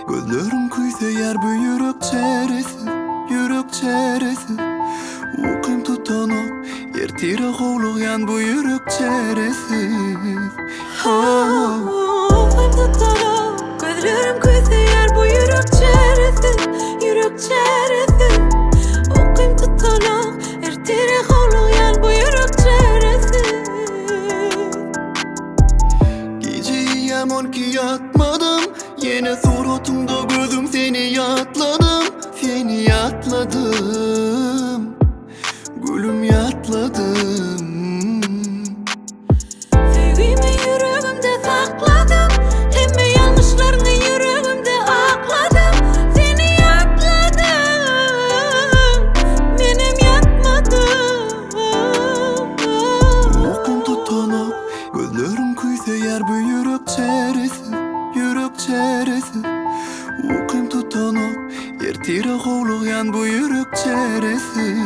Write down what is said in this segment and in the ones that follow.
Gözlerim kuysa bu yürek çeresi, yürek çeresi. Uykym tutanok, ertire hovlayan bu yürek çeresi. Uykym tutanok, gözlerim kuysa bu yürek çeresi, yürek çeresi. Uykym tutanok, ertire hovlayan bu yürek çeresi. Geceyem on ki yatmadım, yine suratımda gözüm seni yatladım, seni yatladım, gülüm yatladım. Sevgimi yüreğimde sakladım, hemme yanlışlarını yüreğimde akladım. Seni yatladım, benim yatmadım. Uykym tutanok, gözlerim kuysa bu yürek çeresi, yürek çeresi. Uykym tutanok, ertire hovlayan bu yürek çeresi.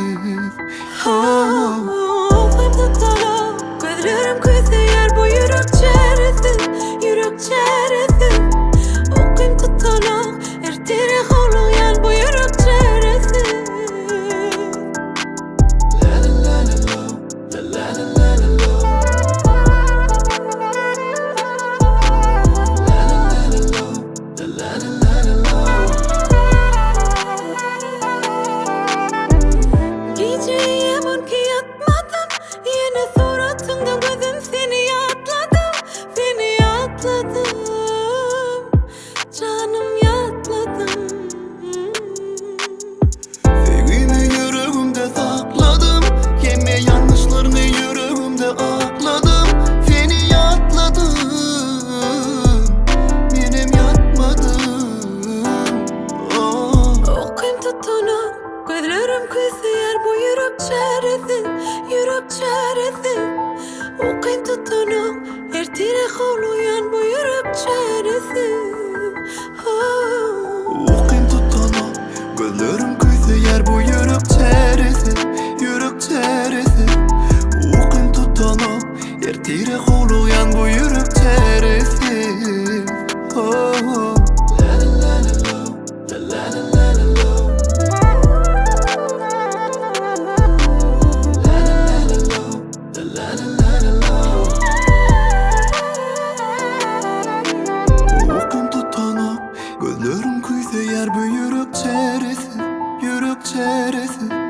Uykym tutanok, gözlerim kuysa bu yürek çeresi, yürek çeresi. Uykym tutanok, ertire hovlayan bu yürek çeresi. Geceyem on ki yatmadım, yine suratında gözüm seni yatladım, seni yatladım, canım yatladım. Sevgimi yüreğimde sakladım, yeme yanlışlarını yüreğimde akladım, seni yatladım, benim yatmadım. Uykym tutanok, gözlerim kuysa bu yürek çeresi, yürek çeresi. Uykym tutanok, ertire hovlayan bu yürek çeresi. Uykym tutanok, gözlerim kuysa bu yürek çeresi, yürek çeresi. Uykym tutanok, ertire hovlayan bu yürek çeresi. Uykym tutanok, gözlerim kuysa bu yürek çeresi, yürek çeresi.